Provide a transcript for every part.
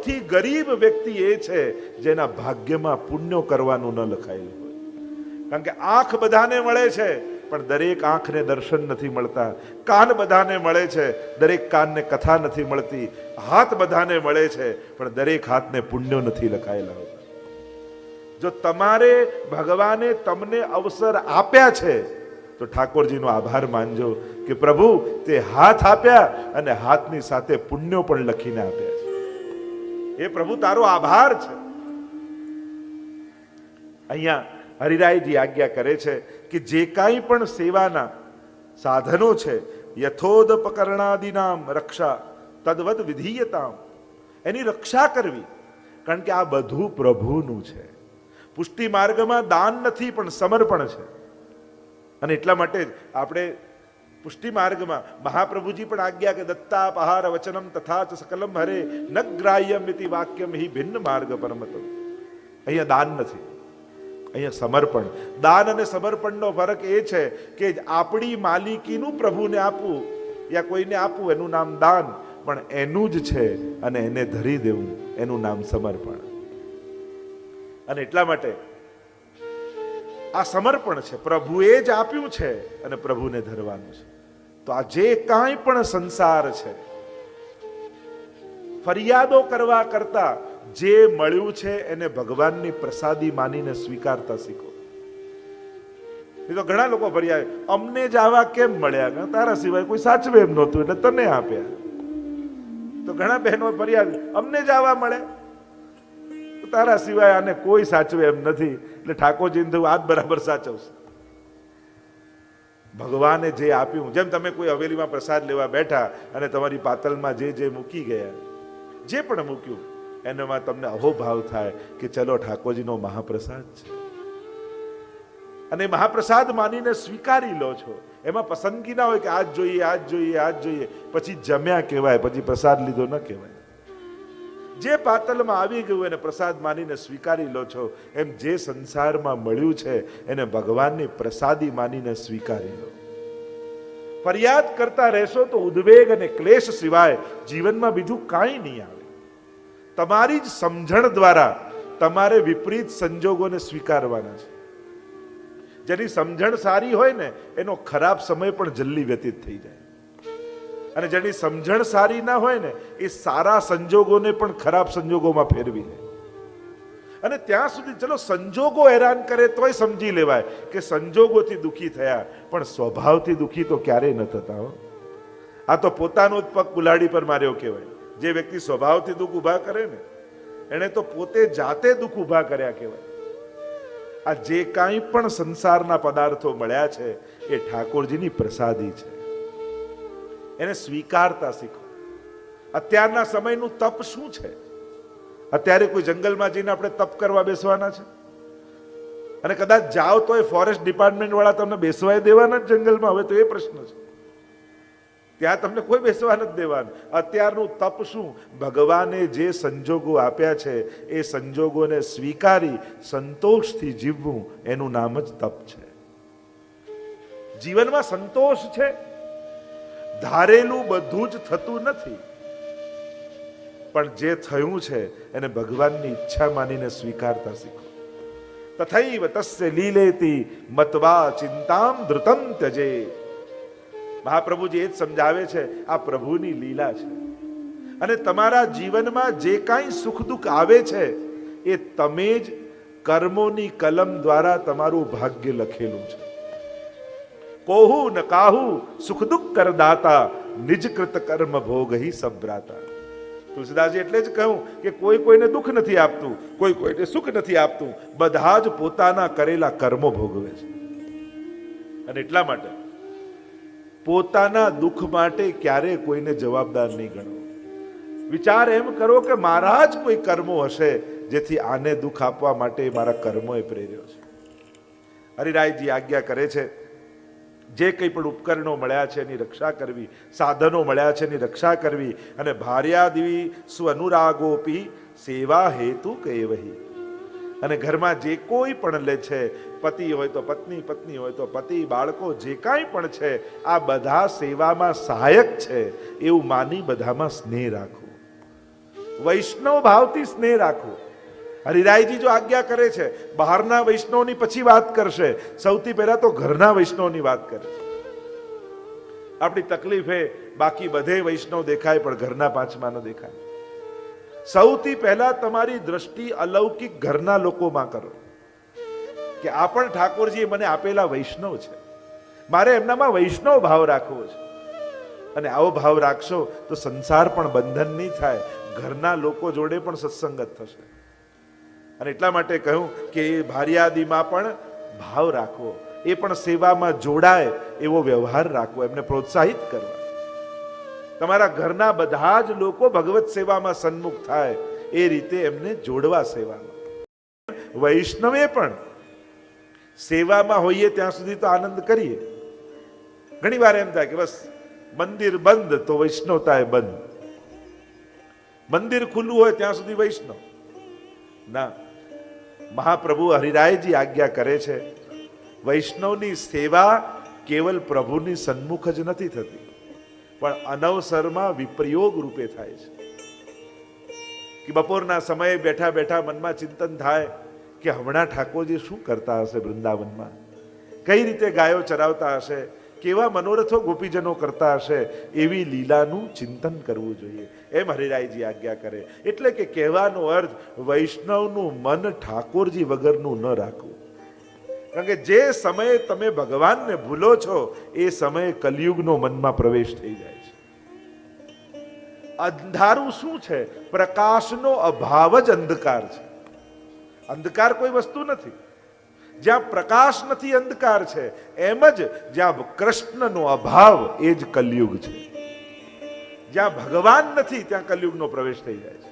સૌથી ગરીબ વ્યક્તિ એ છે જેના ભાગ્યમાં પુણ્યો કરવાનું ન લખાયેલું હોય. કારણ કે આંખ બધાને મળે છે, પણ દરેક આંખને દર્શન નથી મળતા. કાન બધાને મળે છે, દરેક કાનને કથા નથી મળતી. હાથ બધાને મળે છે, પણ દરેક હાથને પુણ્યો નથી લખાયેલા હોતા. જો તમારે ભગવાને તમને અવસર આપ્યા છે તો ઠાકોરજીનો આભાર માનજો કે પ્રભુ તે હાથ આપ્યા અને હાથની સાથે પુણ્યો પણ લખીને આપ્યા છે. એ પ્રભુ તારો આભાર છે. અહીંયા હરિરાયજી આજ્ઞા કરે છે કે જે કાંઈ પણ સેવાના સાધનો છે, યથોદપકરણાદિનામ રક્ષા તદ્વદ વિધીયતામ, એની રક્ષા કરવી. કારણ કે આ બધું પ્રભુનું છે. પુષ્ટિ માર્ગમાં દાન નથી પણ સમર્પણ છે. અને એટલા માટે જ આપણે પુષ્ટિ માર્ગમાં મહાપ્રભુજી પણ આજ્ઞા કે દત્તાપહાર વચનમ તથા ચ સકલમ હરે ન ગ્રાહ્યમ ઇતિ વાક્યમ હિ ભિન્ન માર્ગ પરમતમ. અહીંયા દાન નથી, અહીંયા સમર્પણ. દાન અને સમર્પણનો ફરક એ છે કે આપણી માલિકીનું પ્રભુને આપવું યા કોઈને આપવું એનું નામ દાન, પણ એનું જ છે અને એને ધરી દેવું એનું નામ સમર્પણ. અને એટલા માટે આ સમર્પણ છે, પ્રભુએ જ આપ્યું છે અને પ્રભુને ધરવાનું છે. તો આ જે કાંઈ પણ સંસાર છે, ફરિયાદો કરવા કરતા જે મળ્યું છે એને ભગવાનની પ્રસાદી માનીને સ્વીકારતા શીખો. એ તો ઘણા લોકો ફરિયાદ, અમને જ આવા કેમ મળ્યા, તારા સિવાય કોઈ સાચવે એમ નહોતું એટલે તને આપ્યા. તો ઘણા બહેનો ફરિયાદ, અમને જ આવા મળે, તારા સિવાય આને કોઈ સાચવે એમ નથી એટલે ઠાકોરજીને થયું આજ બરાબર સાચવશે. ભગવાને જે આપ્યું, જેમ તમે કોઈ હવેલીમાં પ્રસાદ લેવા બેઠા અને તમારી પાતળમાં જે મૂકી ગયા, જે પણ મૂક્યું એનામાં તમને અહોભાવ થાય કે ચલો ઠાકોરજીનો મહાપ્રસાદ છે અને મહાપ્રસાદ માનીને સ્વીકારી લો છો. એમાં પસંદગી ના હોય કે આજ જોઈએ આજ જોઈએ આજ જોઈએ, પછી જમ્યા કહેવાય, પછી પ્રસાદ લીધો ન કહેવાય. જે પાતળમાં આવી ગયું એને પ્રસાદ માનીને સ્વીકારી લો છો. એમ જે સંસારમાં મળ્યું છે એને ભગવાનની પ્રસાદી માનીને સ્વીકારી લો. ફરિયાદ કરતા રહેશો તો ઉદ્વેગ અને ક્લેશ સિવાય જીવનમાં બીજું કાંઈ નહીં આવે. તમારી જ સમજણ દ્વારા તમારે વિપરીત સંજોગોને સ્વીકારવાના છે. જેની સમજણ સારી હોય ને એનો ખરાબ સમય પણ જલ્દી વ્યતીત થઈ જાય, અને જેની સમજણ સારી ના હોય ને એ સારા સંજોગોને પણ ખરાબ સંજોગોમાં ફેરવી લે. અને ત્યાં સુધી ચલો સંજોગો હેરાન કરે તોય સમજી લેવાય કે સંજોગોથી દુઃખી થયા, પણ સ્વભાવથી દુઃખી તો ક્યારેય ન થતા હો. આ તો પોતાનો જ પગ કુલાડી પર માર્યો કહેવાય. જે વ્યક્તિ સ્વભાવથી દુઃખ ઉભા કરે ને એને તો પોતે જાતે દુઃખ ઉભા કર્યા કહેવાય. આ જે કાંઈ પણ સંસારના પદાર્થો મળ્યા છે એ ઠાકોરજીની પ્રસાદી છે, એને સ્વીકારતા શીખો. અત્યારના સમયનું તપ શું છે? અત્યારે કોઈ જંગલમાં જઈને આપણે તપ કરવા બેસવાના છે? અને કદાચ જાઓ તો એ ફોરેસ્ટ ડિપાર્ટમેન્ટ વાળા તમને બેસવાય દેવાના જ જંગલમાં? હવે તો એ પ્રશ્ન છે. ત્યાં તમને કોઈ બેસવા નથી દેવાનું. અત્યારનું તપ શું? ભગવાને જે સંજોગો આપ્યા છે એ સંજોગોને સ્વીકારી સંતોષથી જીવવું, એનું નામ જ તપ છે. જીવનમાં સંતોષ છે. ધારેલું બધું જ થતું નથી, પણ જે થયું છે એને ભગવાનની ઈચ્છા માનીને સ્વીકારતા શીખો. તથૈવ તસ્ય લીલેતિ મત્વા ચિંતામ ધૃતમ ત્યજે. મહાપ્રભુજી એ જ સમજાવે છે, આ પ્રભુની લીલા છે. અને તમારા જીવનમાં જે કાંઈ સુખ દુઃખ આવે છે એ તમે જ કર્મોની કલમ દ્વારા તમારું ભાગ્ય લખેલું છે. કોહુ ન કાહુ સુખ દુઃખ કરદાતા નિજ કૃત કર્મ ભોગ હી સબ્રાતા. તુલસીદાસજી એટલે જ કહ્યું કે કોઈ કોઈને દુઃખ નથી આપતું, કોઈ કોઈને સુખ નથી આપતું, બધા જ પોતાના કરેલા કર્મો ભોગવે છે. અને એટલા માટે પોતાના દુઃખ માટે ક્યારે કોઈને જવાબદાર નહીં ગણો. વિચાર એમ કરો કે મારા જ કોઈ કર્મો હશે જેથી આને દુઃખ આપવા માટે મારા કર્મોએ પ્રેર્યો છે. હરિરાયજી આજ્ઞા કરે છે, જે કંઈ પણ ઉપકરણો મળ્યા છે એની રક્ષા કરવી, સાધનો મળ્યા છે એની રક્ષા કરવી, અને ભાર્યાદિવી સ્વનુરાગોપી સેવા હેતુ કહેવહી. અને ઘરમાં જે કોઈ પણ લે છે, પતિ હોય તો પત્ની, પત્ની હોય તો પતિ, બાળકો જે કાંઈ પણ છે, આ બધા સેવામાં સહાયક છે એવું માની બધામાં સ્નેહ રાખો. વૈષ્ણવ ભાવથી સ્નેહ રાખવો. હરિરાયજી જો આજ્ઞા કરે છે, બહારના વૈષ્ણવની પછી વાત કરશે, સૌથી પહેલા તો ઘરના વૈષ્ણવની વાત કરે છે. આપણી તકલીફ એ બાકી બધે વૈષ્ણવ દેખાય પણ ઘરના પાંચમા ન દેખાય. સૌથી પહેલા તમારી દ્રષ્ટિ અલૌકિક ઘરના લોકોમાં કરો કે આ પણ ઠાકોરજીએ મને આપેલા વૈષ્ણવ છે, મારે એમનામાં વૈષ્ણવ ભાવ રાખવો છે. અને આવો ભાવ રાખશો તો સંસાર પણ બંધન નહીં થાય, ઘરના લોકો જોડે પણ સત્સંગત થશે. અને એટલા માટે કહ્યું કે એ ભાર્યાદીમાં પણ ભાવ રાખવો, એ પણ સેવામાં જોડાય એવો વ્યવહાર રાખવો, એમને પ્રોત્સાહિત કરવા. તમારા ઘરના બધા જ લોકો ભગવત સેવામાં સન્મુખ થાય એ રીતે એમને જોડવા સેવામાં. વૈષ્ણવે પણ સેવામાં હોઈએ ત્યાં સુધી તો આનંદ કરીએ. ઘણી વાર એમ થાય કે બસ મંદિર બંધ તો વૈષ્ણવતા બંધ, મંદિર ખુલ્લું હોય ત્યાં સુધી વૈષ્ણવ ના. મહાપ્રભુ હરિરાયજી આજ્ઞા કરે છે, વૈષ્ણવની સેવા કેવલ પ્રભુની સન્મુખ જ નથી થતી, પણ અનવસરમાં વિપ્રયોગ રૂપે થાય છે. કે બપોરના સમયે બેઠા બેઠા મનમાં ચિંતન થાય કે હમણાં ઠાકોરજી શું કરતા હશે વૃંદાવનમાં, કઈ રીતે ગાયો ચરાવતા હશે, કેવા મનોરથો ગોપીજનો કરતા હશે, એવી લીલાનું ચિંતન કરવું જોઈએ. એમ હરિરાયજી આજ્ઞા કરે. એટલે કે કહેવાનો અર્થ વૈષ્ણવનું મન ઠાકોરજી વગરનું ન રાખવું. કારણ કે જે સમયે તમે ભગવાનને ભૂલો છો એ સમયે કલિયુગનો મનમાં પ્રવેશ થઈ જાય છે. અંધારું શું છે? પ્રકાશનો અભાવ જ અંધકાર છે. અંધકાર કોઈ વસ્તુ નથી. જ્યાં પ્રકાશ નથી અંધકાર છે. એમ જ જ્યાં કૃષ્ણનો અભાવ એ જ કલયુગ છે. જ્યાં ભગવાન નથી ત્યાં કલયુગનો પ્રવેશ થઈ જાય છે.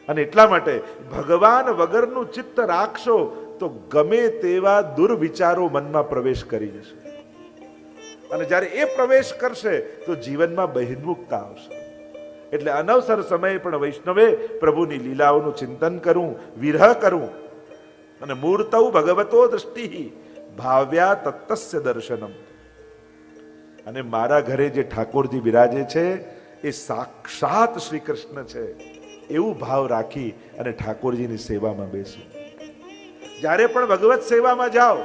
અને એટલા માટે ભગવાન વગરનું ચિત્ત રાખશો તો ગમે તેવા દુર્વિચારો મનમાં પ્રવેશ કરી જશે. અને જ્યારે એ પ્રવેશ કરશે તો જીવનમાં બહિર્મુખતા આવશે. એટલે અનવસર સમયે પણ વૈષ્ણવે પ્રભુની લીલાઓનું ચિંતન કરવું, વિરહ કરવું. અને મૂર્તૌ ભગવતો દૃષ્ટિ ભાવ્યા તત્તસ્ય દર્શનમ. અને મારા ઘરે જે ઠાકોરજી બિરાજે છે એ સાક્ષાત શ્રી કૃષ્ણ છે એવું ભાવ રાખી અને ઠાકોરજીની સેવામાં બેસું. જ્યારે પણ ભગવત સેવામાં જાઓ,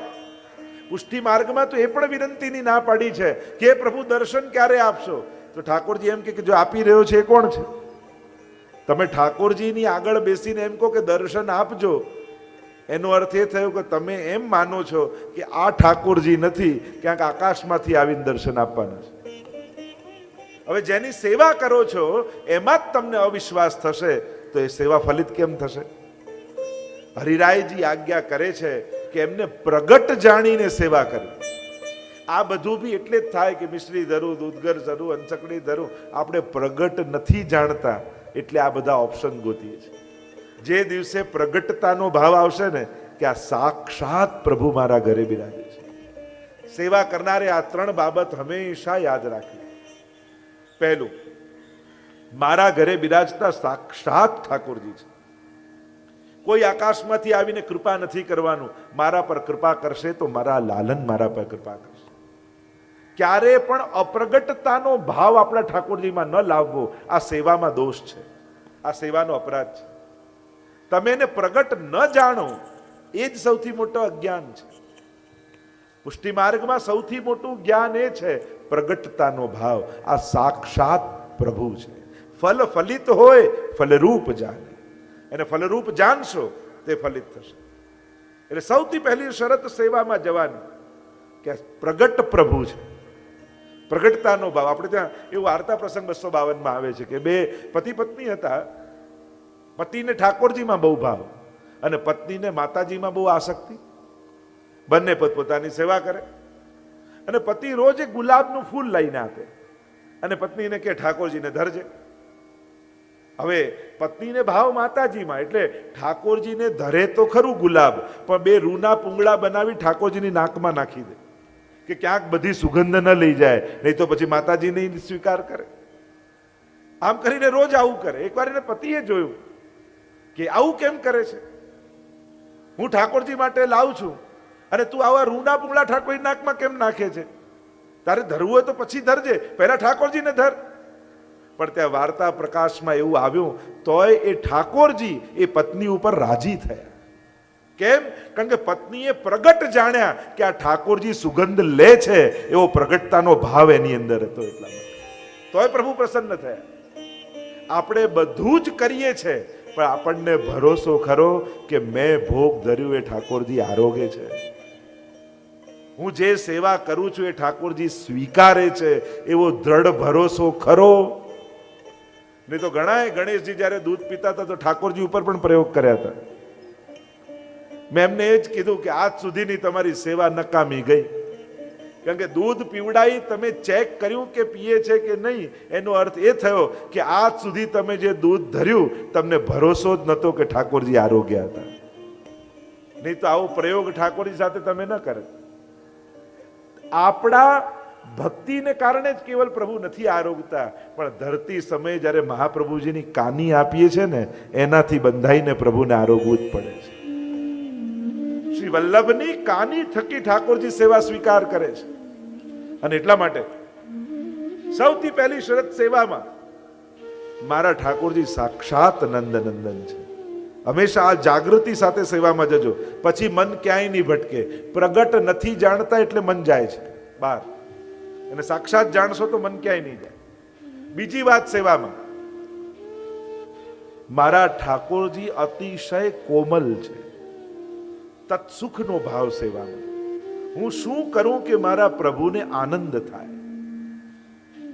પુષ્ટિ માર્ગમાં તો એ પણ વિનંતીની ના પાડી છે કે પ્રભુ દર્શન ક્યારે આપશો? તો ઠાકોરજી એમ કે જો આપી રહ્યો છે એ કોણ છે? તમે ઠાકોરજીની આગળ બેસીને એમ કહો કે દર્શન આપજો, એનો અર્થ એ થયો કે તમે એમ માનો છો કે આ ઠાકોરજી નથી, ક્યાંક આકાશમાંથી આવીને દર્શન આપવાના છે. હવે જેની સેવા કરો છો એમાં જ તમને અવિશ્વાસ થશે તો એ સેવા ફલિત કેમ થશે? હરિરાયજી આજ્ઞા કરે છે કે એમને પ્રગટ જાણીને સેવા કરવી. આ બધું બી એટલે જ થાય કે મિશ્રી ધરું, દૂધગર ધરું, અંચકડી ધરું. આપણે પ્રગટ નથી જાણતા એટલે આ બધા ઓપ્શન ગોતીએ છીએ. જે દિવસે પ્રગટતાનો ભાવ આવશે ને કે આ સાક્ષાત પ્રભુ મારા ઘરે બિરાજે છે, સેવા કરનારે આ ત્રણ બાબત હંમેશા યાદ રાખી. પહેલું, મારા ઘરે બિરાજતા સાક્ષાત ઠાકોરજી છે. કોઈ આકાશમાંથી આવીને કૃપા નથી કરવાનું. મારા પર કૃપા કરશે તો મારા લાલન મારા પર કૃપા કરશે. ક્યારે પણ અપ્રગટતાનો ભાવ આપણા ઠાકોરજીમાં ન લાવવો, આ સેવામાં દોષ છે, આ સેવાનો અપરાધ છે. તમે એને પ્રગટ ન જાણો એ જ સૌથી મોટો અજ્ઞાન છે. પુષ્ટિ માર્ગમાં સૌથી મોટું જ્ઞાન એ છે પ્રગટતાનો ભાવ. આ સાક્ષાત પ્રભુ છે. ફલ ફલિત હોય ફલરૂપ જાણે. એને ફલરૂપ જાણશો તે ફલિત થશે. એટલે સૌથી પહેલી શરત સેવામાં જવાની કે પ્રગટ પ્રભુ છે. પ્રગટતાનો ભાવ. આપણે ત્યાં એવું વાર્તા પ્રસંગ 252 માં આવે છે કે બે પતિ પત્ની હતા. પતિને ઠાકોરજીમાં બહુ ભાવ અને પત્નીને માતાજીમાં બહુ આસક્તિ. બંને પોતપોતાની સેવા કરે અને પતિ રોજ એક ગુલાબનું ફૂલ લઈને આપે અને પત્નીને કે ઠાકોરજીને ધરજે. હવે પત્નીને ભાવ માતાજીમાં એટલે ઠાકોરજીને ધરે તો ખરું ગુલાબ, પણ બે રૂના પૂંગળા બનાવી ઠાકોરજીની નાકમાં નાખી દે કે ક્યાંક બધી સુગંધ ન લઈ જાય, નહીં તો પછી માતાજી નહીં સ્વીકાર કરે. આમ કરીને રોજ આવું કરે. એકવાર એને પતિએ જોયું કે આવું કેમ કરે છે, હું ઠાકોરજી માટે લાવું છું અને તું આવા રૂના પૂંગળા ઠાકોરજી નાકમાં કેમ નાખે છે? તારે ધરવું હોય તો પછી ધરજે, પહેલા ઠાકોરજીને ધર. પણ ત્યાં વાર્તા પ્રકાશમાં એવું આવ્યું તોય એ ઠાકોરજી એ પત્ની ઉપર રાજી થયા. કેમ? કારણ કે પત્નીએ પ્રગટ જાણ્યા કે આ ઠાકોરજી સુગંધ લે છે એવો પ્રગટતાનો ભાવ એની અંદર હતો. એટલા માટે તોય પ્રભુ પ્રસન્ન થયા. આપણે બધું જ કરીએ છે પણ આપણને ભરોસો ખરો કે મેં ભોગ ધર્યું એ ઠાકોરજી આરોગે છે, હું જે સેવા કરું છું એ ઠાકોરજી સ્વીકારે છે, એવો દ્રઢ ભરોસો ખરો? નહીં તો ઘણાએ ગણેશજી જ્યારે દૂધ પીતા હતા તો ઠાકોરજી ઉપર પણ પ્રયોગ કર્યા હતા. મેં એમને એ જ કીધું કે આજ સુધીની તમારી સેવા નકામી ગઈ, કારણ કે દૂધ પીવડાવી તમે ચેક કર્યું કે પીએ છે કે નહીં, એનો અર્થ એ થયો કે આજ સુધી તમે જે દૂધ ધર્યું તમને ભરોસો જ નહોતો કે ઠાકોરજી આરોગ્ય હતા. નહીં તો આવો પ્રયોગ ઠાકોરજી સાથે તમે ન કરે. આપણા ભક્તિને કારણે જ કેવલ પ્રભુ નથી આરોગતા, પણ ધરતી સમયે જ્યારે મહાપ્રભુજીની કાની આપીએ છે ને એનાથી બંધાઈને પ્રભુને આરોગવું જ પડે છે. શ્રી વલ્લભની કાની થકી ઠાકોરજી સેવા સ્વીકાર કરે છે. અને એટલા માટે સૌથી પહેલી શરત સેવામાં મારા ઠાકોરજી સાક્ષાત નંદનંદન છે. હંમેશા આ જાગૃતિ સાથે સેવામાં જજો, પછી મન ક્યાંય નહીં ભટકે. પ્રગટ નથી જાણતા એટલે મન જાય છે બહાર, અને સાક્ષાત જાણશો તો મન ક્યાંય નહીં જાય. બીજી વાત સેવામાં, મારા ઠાકોરજી અતિશય કોમલ છે. તત્સુખનો ભાવ સેવામાં. હું શું કરું કે મારા પ્રભુને આનંદ થાય,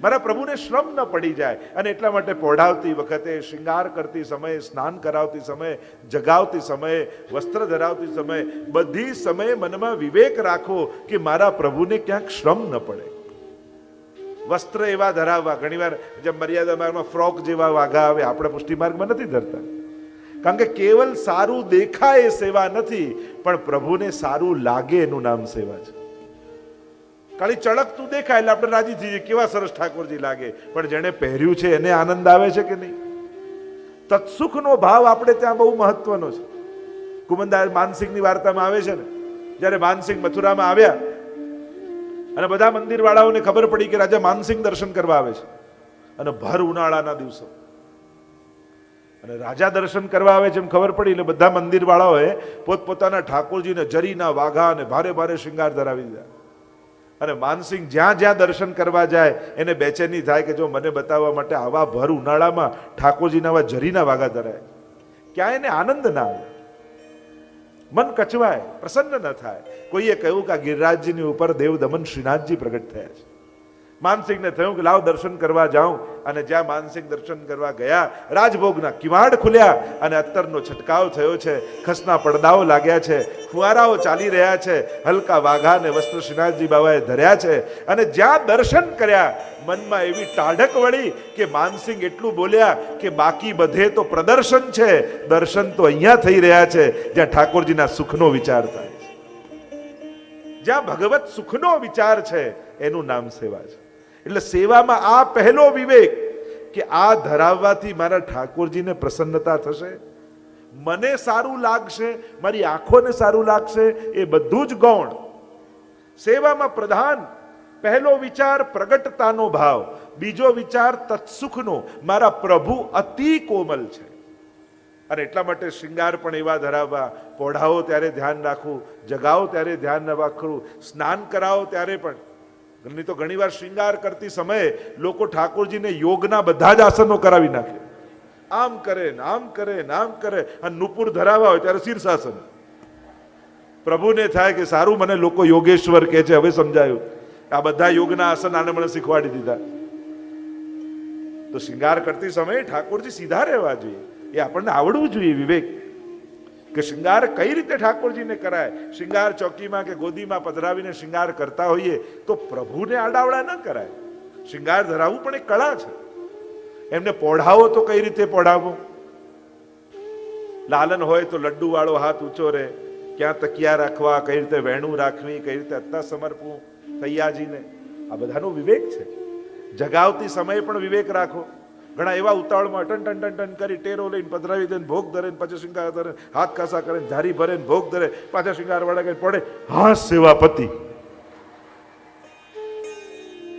મારા પ્રભુને શ્રમ ન પડી જાય. અને એટલા માટે પોઢાવતી વખતે, શૃંગાર કરતી સમયે, સ્નાન કરાવતી સમયે, જગાવતી સમયે, વસ્ત્ર ધરાવતી સમયે, બધી સમયે મનમાં વિવેક રાખો કે મારા પ્રભુને ક્યાંક શ્રમ ન પડે. વસ્ત્ર એવા ધરાવવા, ઘણીવાર જેમ મર્યાદા માર્ગમાં ફ્રોક જેવા વાઘા આવે, આપણે પુષ્ટિ માર્ગમાં નથી ધરતા, કારણ કે કેવલ સારું દેખાય એ સેવા નથી, પણ પ્રભુને સારું લાગે એનું નામ સેવા છે. ખાલી ચળકતું દેખાય એટલે આપણે રાજી થઈ જઈએ, કેવા સરસ ઠાકોરજી લાગે, પણ જેને પહેર્યું છે એને આનંદ આવે છે કે નહીં? તત્સુખનો ભાવ આપણે ત્યાં બહુ મહત્વનો છે. કુમનદાસ માનસિંહની વાર્તામાં આવે છે ને, જ્યારે માનસિંહ મથુરામાં આવ્યા અને બધા મંદિર વાળાઓને ખબર પડી કે રાજા માનસિંહ દર્શન કરવા આવે છે, અને ભર ઉનાળાના દિવસો, અને રાજા દર્શન કરવા આવે છે એમ ખબર પડી એટલે બધા મંદિર વાળાઓએ પોતપોતાના ઠાકોરજીને જરીના વાઘા અને ભારે ભારે શૃંગાર ધરાવી દીધા. અને માનસિંહ જ્યાં જ્યાં દર્શન કરવા જાય એને બેચેની થાય કે જો મને બતાવવા માટે આવા ભર ઉનાળામાં ઠાકોરજીના આવા જરીના વાઘા ધરાય, ક્યાં એને આનંદ ના આવે, મન કચવાય, પ્રસન્ન ન થાય. કોઈએ કહ્યું કે આ ગિરિરાજજીની ઉપર દેવ દમન શ્રીનાથજી પ્રગટ થયા છે. માનસિંહને થયું કે લાવ દર્શન કરવા જાઉં. અને જ્યાં માનસિંહ દર્શન કરવા ગયા, રાજભોગના કિવાડ ખુલ્યા અને અત્તરનો છંટકાવ થયો છે, ખસના પડદાઓ લાગ્યા છે, ફુવારાઓ ચાલી રહ્યા છે, હલકા વાઘા ને વસ્ત્ર શ્રીનાથજી બાબાએ ધર્યા છે. અને જ્યાં દર્શન કર્યા, મનમાં એવી ટાઢક વળી કે માનસિંહ એટલું બોલ્યા કે બાકી બધે તો પ્રદર્શન છે, દર્શન તો અહીંયા થઈ રહ્યા છે જ્યાં ઠાકોરજીના સુખનો વિચાર થાય છે. જ્યાં ભગવત સુખનો વિચાર છે એનું નામ સેવા છે. એટલે સેવામાં આ પહેલો વિવેક કે આ ધરાવવાથી મારા ઠાકોરજીને પ્રસન્નતા થશે, મને સારું લાગશે, મારી આંખોને સારું લાગશે, એ બધું જ ગૌણ. સેવામાં પ્રધાન પહેલો વિચાર પ્રગટતાનો ભાવ, બીજો વિચાર તત્સુખનો, મારા પ્રભુ અતિ કોમલ છે. અને એટલા માટે શૃંગાર પણ એવા ધરાવવા, પોઢાવો ત્યારે ધ્યાન રાખવું, જગાવો ત્યારે ધ્યાન રાખવું, સ્નાન કરાવો ત્યારે પણ. નહીં તો ઘણી વાર શૃંગાર કરતી સમયે લોકો ઠાકોરજીને યોગના બધા જ આસનો કરાવી નાખે, આમ કરે ને આમ કરે ને આમ કરે, અને નુપુર ધરાવા હોય ત્યારે શીર્ષાસન. પ્રભુને થાય કે સારું મને લોકો યોગેશ્વર કહે છે, હવે સમજાયું આ બધા યોગના આસન આને મને શીખવાડી દીધા. તો શૃંગાર કરતી સમયે ઠાકોરજી સીધા રહેવા જોઈએ, એ આપણને આવડવું જોઈએ વિવેક, કે શૃંગાર કઈ રીતે ઠાકોરજીને કરાય. શૃંગાર ચોકીમાં કે ગોદીમાં પધરાવીને શૃંગાર કરતા હોઈએ તો પ્રભુને આડાવડા ન કરાય. શૃંગાર ધરાવવું પણ એક કળા છે. એમને પોઢાવો તો કઈ રીતે પોઢાવો? લાલન હોય તો લડ્ડુ વાળો હાથ ઊંચો રહે, ક્યાં તકિયા રાખવા, કઈ રીતે વેણું રાખવી, કઈ રીતે અત્તા સમર્પવું તૈયાજીને, આ બધાનો વિવેક છે. જગાવતી સમયે પણ વિવેક રાખો. ઘણા એવા ઉતાવળમાં ટન ટન ટન ટન કરી ટેરો લઈને પધરાવી દે, ભોગ ધરે, પછી શૃંગાર ધરે, હાથ કાસા કરે, ધારી ભરે, ભોગ ધરે, પાછા શૃંગાર વાળા કઈ પડે, હા સેવા પતિ.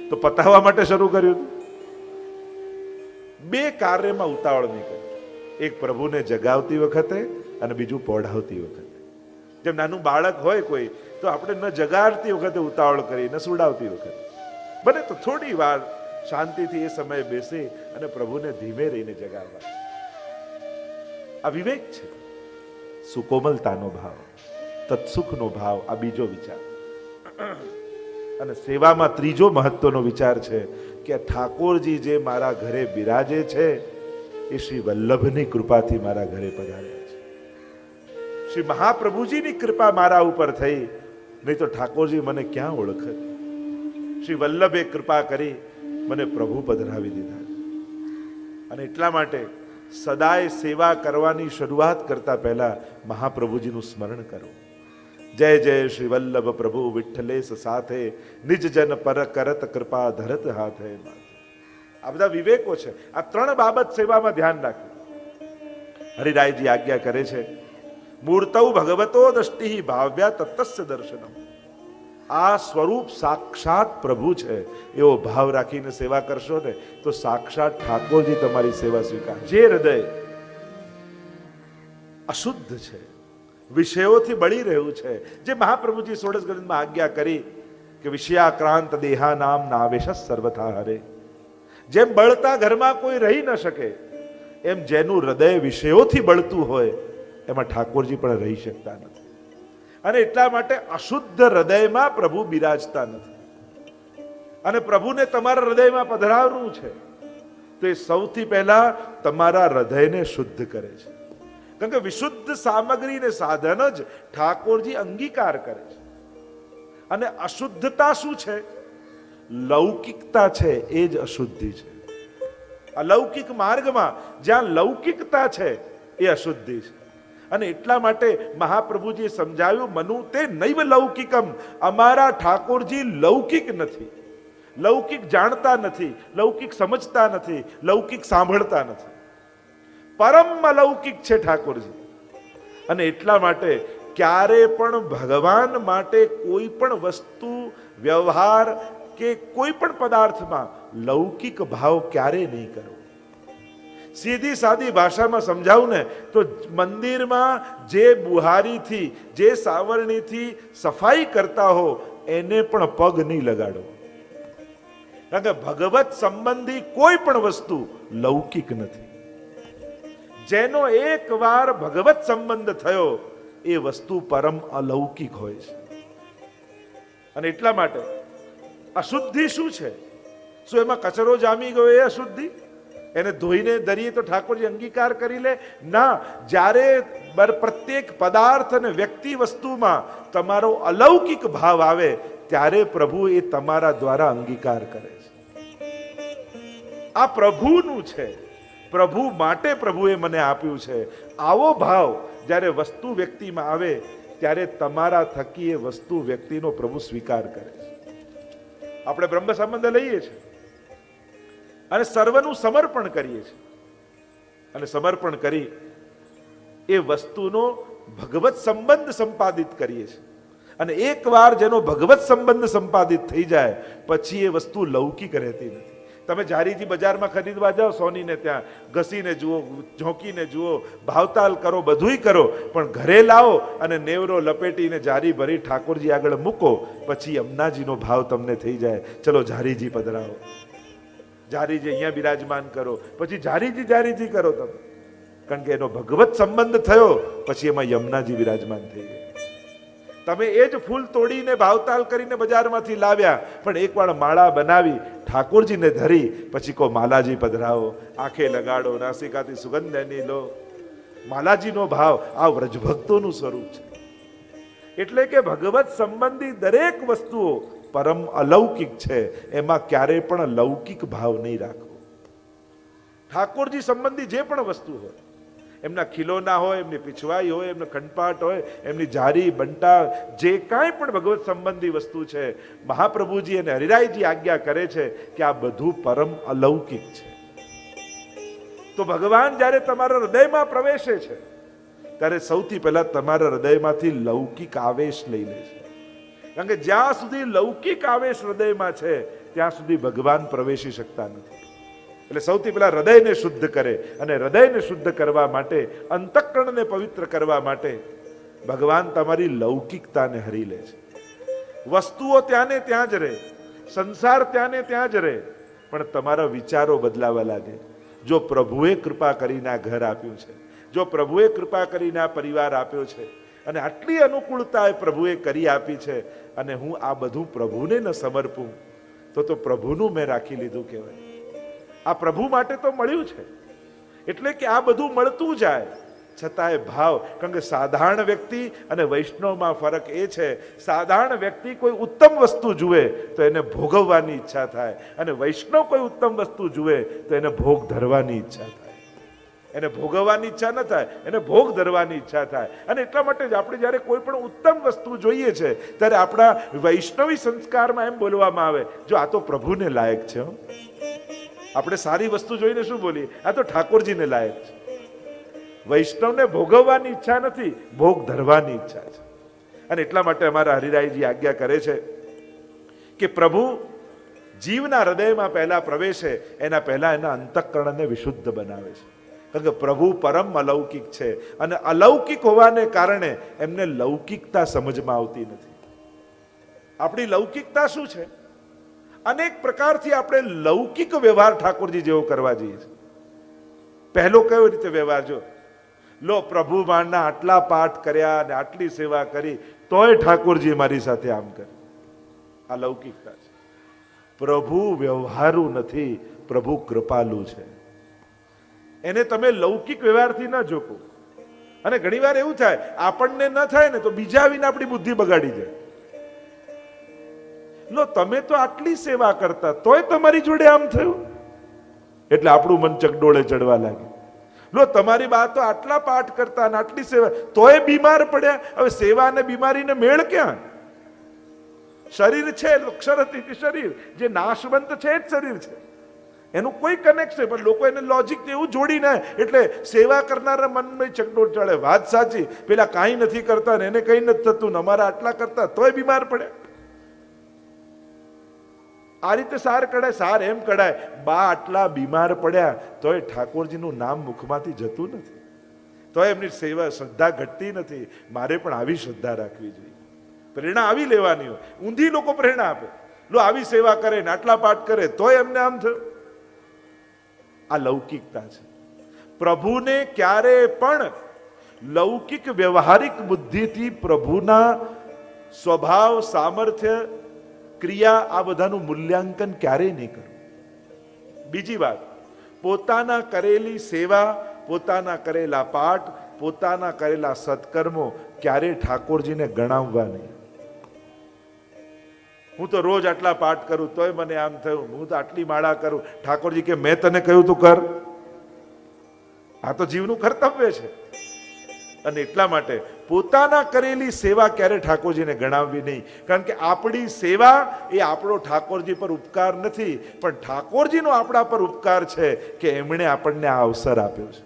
તો પતાવવા માટે શરૂ કર્યું. બે કાર્યમાં ઉતાવળ નહીં કરે. એક પ્રભુને જગાવતી વખતે અને બીજું પોઢાવતી વખતે. જેમ નાનું બાળક હોય કોઈ, તો આપણે ન જગાડતી વખતે ઉતાવળ કરી, ન સુડાવતી વખતે. બને તો થોડી વાર શાંતિથી એ સમયે બેસી અને પ્રભુને ધીમે રહીને જગાડવા. આ વિવેક છે, સુકોમલતાનો ભાવ, તત્સુખનો ભાવ. આ બીજો વિચાર. અને સેવામાં ત્રીજો મહત્વનો વિચાર છે કે ઠાકોરજી જે મારા ઘરે બિરાજે છે એ શ્રી વલ્લભની કૃપાથી મારા ઘરે પધાર્યા છે. શ્રી મહાપ્રભુજીની કૃપા મારા ઉપર થઈ, નહીં તો ઠાકોરજી મને ક્યાં ઓળખે. શ્રી વલ્લભે કૃપા કરી મને પ્રભુ પધરાવી દીધા. અને એટલા માટે સદાય સેવા કરવાની શરૂઆત કરતા પહેલા મહાપ્રભુજીનું સ્મરણ કરો. જય જય શ્રી વલ્લભ પ્રભુ વિઠ્ઠલેશ સાથે નિજ જન પર કરત કૃપા ધરત હાથે. આ બધા વિવેકો છે. આ ત્રણ બાબત સેવામાં ધ્યાન રાખવું. હરિરાયજી આજ્ઞા કરે છે, મૂર્તૌ ભગવતો દષ્ટિ ભાવ્યા તત્તસ્ય દર્શનમ. આ સ્વરૂપ સાક્ષાત પ્રભુ છે એવો ભાવ રાખીને સેવા કરશો ને તો સાક્ષાત ઠાકોરજી તમારી સેવા સ્વીકાર. જે હૃદય અશુદ્ધ છે, વિષયોથી બળી રહ્યું છે, જે મહાપ્રભુજી ષોડશ ગ્રંથમાં આજ્ઞા કરી કે વિષયાક્રાંત દેહા નામ નાવેશ સર્વથા હરે. જેમ બળતા ઘરમાં કોઈ રહી ન શકે, એમ જેનું હૃદય વિષયોથી બળતું હોય એમાં ઠાકોરજી પણ રહી શકતા નથી. અને એટલા માટે અશુદ્ધ હૃદયમાં પ્રભુ બિરાજતા નથી. અને પ્રભુને તમારા હૃદયમાં પધરાવવું છે તો એ સૌથી પહેલા તમારા હૃદયને શુદ્ધ કરે છે. કારણ કે વિશુદ્ધ સામગ્રી ને સાધન જ ઠાકોરજી અંગીકાર કરે છે. અને અશુદ્ધતા શું છે? લૌકિકતા છે, એ જ અશુદ્ધિ છે. અલૌકિક માર્ગમાં જ્યાં લૌકિકતા છે એ અશુદ્ધિ છે. અને એટલા માટે મહાપ્રભુજીએ સમજાવ્યું, મનુ તે નૈવ લૌકિકમ. અમારા ઠાકોરજી લૌકિક નથી, લૌકિક જાણતા નથી, લૌકિક સમજતા નથી, લૌકિક સાંભળતા નથી. પરમ અલૌકિક છે ઠાકોરજી. અને એટલા માટે ક્યારે પણ ભગવાન માટે કોઈ પણ વસ્તુ, વ્યવહાર કે કોઈ પણ પદાર્થમાં લૌકિક ભાવ ક્યારે નહીં કરો. સીધી સાદી ભાષામાં સમજાવું ને તો મંદિરમાં જે બુહારીથી, જે સાવરણીથી સફાઈ કરતા હો એને પણ પગ નહીં લગાડો. કારણ કે ભગવત સંબંધી કોઈ પણ વસ્તુ લૌકિક નથી. જેનો એકવાર ભગવત સંબંધ થયો એ વસ્તુ પરમ અલૌકિક હોય છે. અને એટલા માટે અશુદ્ધિ શું છે? શું એમાં કચરો જામી ગયો એ અશુદ્ધિ? એને ધોઈને દરીએ તો ઠાકોરજી અંગીકાર કરી લે? ના. જ્યારે પ્રત્યેક પદાર્થ અને વ્યક્તિ વસ્તુમાં તમારો અલૌકિક ભાવ આવે ત્યારે પ્રભુ એ તમારા દ્વારા અંગીકાર કરે છે. આ પ્રભુનું છે, પ્રભુ માટે પ્રભુએ મને આપ્યું છે. આવો ભાવ જ્યારે વસ્તુ વ્યક્તિમાં આવે ત્યારે તમારા થકી એ વસ્તુ વ્યક્તિનો પ્રભુ સ્વીકાર કરે છે. આપણે બ્રહ્મ સંબંધ લઈએ છીએ અને સર્વનું સમર્પણ કરીએ છીએ. અને સમર્પણ કરી એ વસ્તુનો ભગવત સંબંધ સંપાદિત કરીએ છીએ. અને એકવાર જેનો ભગવત સંબંધ સંપાદિત થઈ જાય પછી એ વસ્તુ લૌકિક રહેતી નથી. તમે જારીજી બજારમાં ખરીદવા જાઓ, સોનીને ત્યાં ઘસીને જુઓ, ઝોંકીને જુઓ, ભાવતાલ કરો, બધુંય કરો, પણ ઘરે લાવો અને નેવરો લપેટીને જારી ભરી ઠાકોરજી આગળ મૂકો, પછી યમુનાજીનો ભાવ તમને થઈ જાય. ચલો જારીજી પધરાવો, જારીજી અહીંયા બિરાજમાન કરો, પછી જારીજી જારીજી કરો તમે. કારણ કે એનો ભગવત સંબંધ થયો પછી એમાં યમુનાજી બિરાજમાન થઈ ગયા. તમે એ જ ફૂલ તોડીને ભાવતાલ કરીને બજારમાંથી લાવ્યા, પણ એકવાર માળા બનાવી ઠાકોરજીને ધરી પછી કહો માલાજી પધરાવો, આંખે લગાડો, નાસિકાથી સુગંધ એની લો. માલાજીનો ભાવ આ વ્રજભક્તોનું સ્વરૂપ છે. એટલે કે ભગવત સંબંધી દરેક વસ્તુઓ પરમ અલૌકિક છે, એમાં ક્યારેય પણ લૌકિક ભાવ નહીં રાખવો. ઠાકોરજી સંબંધી જે પણ વસ્તુ હોય, એમના ખીલોના હોય, એમની પીછવાઈ હોય, એમનો ખંડપાટ હોય, એમની જારી બંટા, જે કાંઈ પણ ભગવત સંબંધી વસ્તુ છે, મહાપ્રભુજી અને હરિરાયજી આજ્ઞા કરે છે કે આ બધું પરમ અલૌકિક છે. તો ભગવાન જ્યારે તમારા હૃદયમાં પ્રવેશે છે ત્યારે સૌથી પહેલા તમારા હૃદયમાંથી લૌકિક આવેશ લઈ લે છે. કારણ કે જ્યાં સુધી લૌકિક આવેશ હૃદયમાં છે ત્યાં સુધી ભગવાન પ્રવેશી શકતા નથી. એટલે સૌથી પહેલા હૃદયને શુદ્ધ કરે, અને હૃદયને શુદ્ધ કરવા માટે, અંતઃકરણને પવિત્ર કરવા માટે ભગવાન તમારી લૌકિકતાને હરી લે છે. વસ્તુઓ ત્યાં ને ત્યાં જ રહે, સંસાર ત્યાં ને ત્યાં જ રહે, પણ તમારા વિચારો બદલાવા લાગે. જો પ્રભુએ કૃપા કરીને આ ઘર આપ્યું છે, જો પ્રભુએ કૃપા કરીને આ પરિવાર આપ્યો છે, અને આટલી અનુકૂળતા પ્રભુએ કરી આપી છે, અને હું આ બધું પ્રભુને ન સમર્પું તો પ્રભુનું મેં રાખી લીધું કહેવાય. આ પ્રભુ માટે તો મળ્યું છે, એટલે કે આ બધું મળતું જાય છતાંય ભાવ. કારણ કે સાધારણ વ્યક્તિ અને વૈષ્ણવમાં ફરક એ છે, સાધારણ વ્યક્તિ કોઈ ઉત્તમ વસ્તુ જુએ તો એને ભોગવવાની ઈચ્છા થાય, અને વૈષ્ણવ કોઈ ઉત્તમ વસ્તુ જુએ તો એને ભોગ ધરવાની ઈચ્છા થાય. એને ભોગવવાની ઈચ્છા ન થાય, એને ભોગ ધરવાની ઈચ્છા થાય. અને એટલા માટે જ આપણે જ્યારે કોઈ પણ ઉત્તમ વસ્તુ જોઈએ છે ત્યારે આપણા વૈષ્ણવી સંસ્કારમાં એમ બોલવામાં આવે, જો આ તો પ્રભુને લાયક છે. આપણે સારી વસ્તુ જોઈને શું બોલીએ? આ તો ઠાકોરજીને લાયક છે. વૈષ્ણવને ભોગવવાની ઈચ્છા નથી, ભોગ ધરવાની ઈચ્છા છે. અને એટલા માટે અમારા હરિરાયજી આજ્ઞા કરે છે કે પ્રભુ જીવના હૃદયમાં પહેલા પ્રવેશે એના પહેલા એના અંતઃકરણને વિશુદ્ધ બનાવે છે. કારણ કે પ્રભુ પરમ અલૌકિક છે, અને અલૌકિક હોવાને કારણે એમને લૌકિકતા સમજમાં આવતી નથી. આપણી લૌકિકતા શું છે? અનેક પ્રકારથી આપણે લૌકિક વ્યવહાર ઠાકોરજી જેવો કરવા જઈએ છીએ. પહેલો કયો રીતે વ્યવહાર? જો લો, પ્રભુ માના આટલા પાઠ કર્યા અને આટલી સેવા કરી તોય ઠાકોરજી મારી સાથે આમ કરે. આ લૌકિકતા છે. પ્રભુ વ્યવહારુ નથી, પ્રભુ કૃપાલુ છે. એને તમે લૌકિક વ્યવહારથી ન જોકો. અને ઘણીવાર એવું થાય, આપણને ન થાય ને તો બીજા આવીને આપણી બુદ્ધિ બગાડી જાય. લો, તમે તો આટલી સેવા કરતા તોય તમારી જોડે આમ થયું, એટલે આપણું મન ચકડોળે ચડવા લાગે. લો, તમારી બા તો આટલા પાઠ કરતા અને આટલી સેવા તોય બીમાર પડ્યા. હવે સેવા અને બીમારીને મેળ ક્યાં? શરીર છે, અક્ષરથી શરીર જે નાશવંત છે એ જ શરીર છે, એનું કોઈ કનેક્શન. પણ લોકો એને લોજિક એવું જોડીને, એટલે સેવા કરનારા મનમાં ચકડોળ ચડે. વાત સાચી, પેલા કાંઈ નથી કરતા ને એને કંઈ નથી થતું, અમારા આટલા કરતા તોય બીમાર પડે. આ રીતે સાર કઢાય. સાર એમ કઢાય, બા આટલા બીમાર પડ્યા તોય ઠાકોરજીનું નામ મુખમાંથી જતું નથી, તોય એમની સેવા શ્રદ્ધા ઘટતી નથી. મારે પણ આવી શ્રદ્ધા રાખવી જોઈએ. પ્રેરણા આવી લેવાની હોય. ઊંધી લોકો પ્રેરણા આપે, લો આવી સેવા કરે ને આટલા પાઠ કરે તોય એમને આમ થયું. આ લૌકિકતા છે. પ્રભુને ક્યારે પણ લૌકિક વ્યવહારિક બુદ્ધિથી પ્રભુના સ્વભાવ, સામર્થ્ય, ક્રિયા આ બધાનું મૂલ્યાંકન ક્યારેય નહીં કરવું. બીજી વાત, પોતાના કરેલી સેવા, પોતાના કરેલા પાઠ, પોતાના કરેલા સત્કર્મો ક્યારેય ઠાકોરજીને ગણાવવા નહીં. હું તો રોજ આટલા પાઠ કરું તોય મને આમ થયું, હું તો આટલી માળા કરું, ઠાકોરજી કે મેં તને કહ્યું તું કર. આ તો જીવનું કર્તવ્ય છે. અને એટલા માટે પોતાના કરેલી સેવા ક્યારે ઠાકોરજીને ગણાવવી નહીં. કારણ કે આપણી સેવા એ આપણો ઠાકોરજી પર ઉપકાર નથી, પણ ઠાકોરજીનો આપણા પર ઉપકાર છે કે એમણે આપણને આ અવસર આપ્યો છે.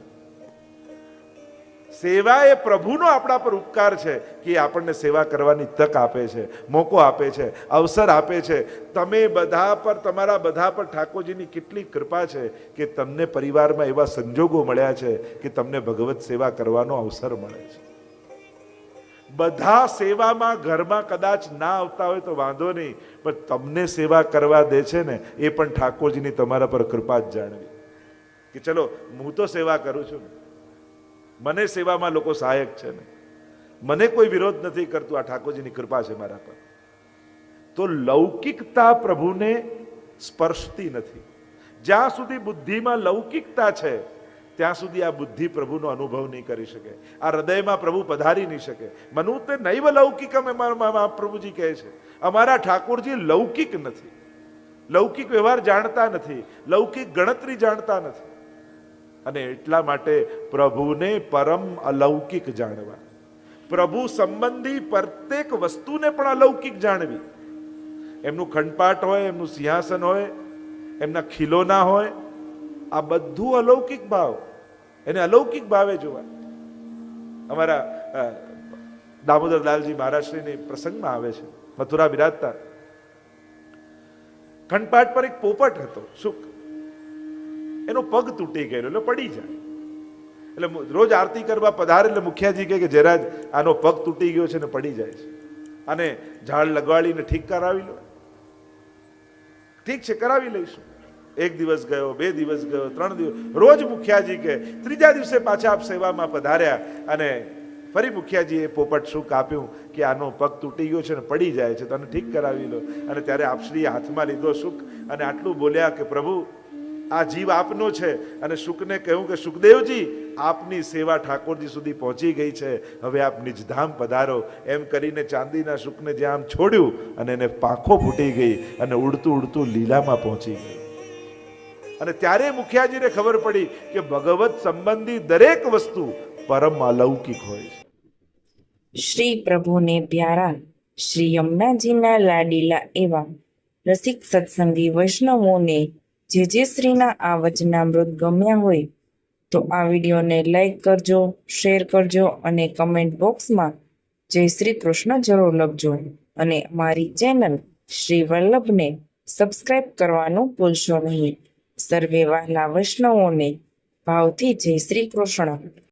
સેવા એ પ્રભુનો આપણા પર ઉપકાર છે કે આપણને સેવા કરવાની તક આપે છે, મોકો આપે છે, અવસર આપે છે. તમે બધા પર, તમારા બધા પર ઠાકોરજીની કેટલી કૃપા છે કે તમને પરિવારમાં એવા સંજોગો મળ્યા છે કે તમને ભગવત સેવા કરવાનો અવસર મળે છે. બધા સેવામાં ઘરમાં કદાચ ના આવતા હોય તો વાંધો નહીં, પણ તમને સેવા કરવા દે છે ને એ પણ ઠાકોરજીની તમારા પર કૃપા જ જાણવી કે ચલો હું તો સેવા કરું છું ને, મને સેવામાં લોકો સહાયક છે ને, મને કોઈ વિરોધ નથી કરતું, આ ઠાકોરજીની કૃપા છે મારા પર. તો લૌકિકતા પ્રભુને સ્પર્શતી નથી. જ્યાં સુધી બુદ્ધિમાં લૌકિકતા છે ત્યાં સુધી આ બુદ્ધિ પ્રભુનો અનુભવ નહીં કરી શકે. આ હૃદયમાં પ્રભુ પધારી નહીં શકે. મનુતે નૈવ લૌકિકમ, પ્રભુજી કહે છે. અમારા ઠાકોરજી લૌકિક નથી, લૌકિક વ્યવહાર જાણતા નથી, લૌકિક ગણતરી જાણતા નથી. અને એટલા માટે પ્રભુને પરમ અલૌકિક જાણવા, પ્રભુ સંબંધી પ્રત્યેક વસ્તુને પણ અલૌકિક જાણવી. એમનું ખંડપાટ હોય, એમનું સિંહાસન હોય, એમના ખીલોના હોય, આ બધું અલૌકિક ભાવ, એને અલૌકિક ભાવે જોવા. અમારા દામોદરલાલજી મહારાજશ્રીની પ્રસંગમાં આવે છે, મથુરા બિરાજતા, ખંડપાટ પર એક પોપટ હતો, શુક. એનો પગ તૂટી ગયેલો એટલે પડી જાય. એટલે રોજ આરતી કરવા પધારે એટલે મુખિયાજી કહે કે જરા જ આનો પગ તૂટી ગયો છે ને પડી જાય છે, અને ઝાડ લગાડીને ઠીક કરાવી લો. ઠીક છે, કરાવી લઈશું. 1 દિવસ ગયો, 2 દિવસ ગયો, 3 દિવસ, રોજ મુખિયાજી કહે. 3જા દિવસે પાછા આપ સેવામાં પધાર્યા અને ફરી મુખિયાજીએ પોપટ શુક આપ્યું કે આનો પગ તૂટી ગયો છે ને પડી જાય છે, તો આને ઠીક કરાવી લો. અને ત્યારે આપશ્રીએ હાથમાં લીધો શુક અને આટલું બોલ્યા કે પ્રભુ, આ જીવ આપનો છે. અને શુકને કહ્યું કે સુખદેવજી, આપની સેવા ઠાકોરજી સુધી પહોંચી ગઈ છે, હવે આપ નિજધામ પધારો. એમ કરીને ચાંદીના શુકને જ્યાં આમ છોડ્યું અને એને પાંખો ફૂટી ગઈ અને ઉડતું ઉડતું લીલામાં પહોંચી ગઈ. અને ત્યારે મુખિયાજીને ખબર પડી કે ભગવત સંબંધી દરેક વસ્તુ પરમ અલૌકિક હોય છે. શ્રી પ્રભુને પ્યારા શ્રી યમુનાજીના લાડીલા એવા રસિક સત્સંગી વૈષ્ણવોને જે શ્રીના આ વચનામૃત ગમ્યા હોય તો આ વિડીયોને લાઈક કરજો, શેર કરજો અને કમેન્ટ બોક્સમાં જય શ્રી કૃષ્ણ જરૂર લખજો. અને અમારી ચેનલ શ્રી વલ્લભને સબસ્ક્રાઈબ કરવાનું ભૂલશો નહીં. સર્વે વહાલા વૈષ્ણવોને ભાવથી જય શ્રી કૃષ્ણ.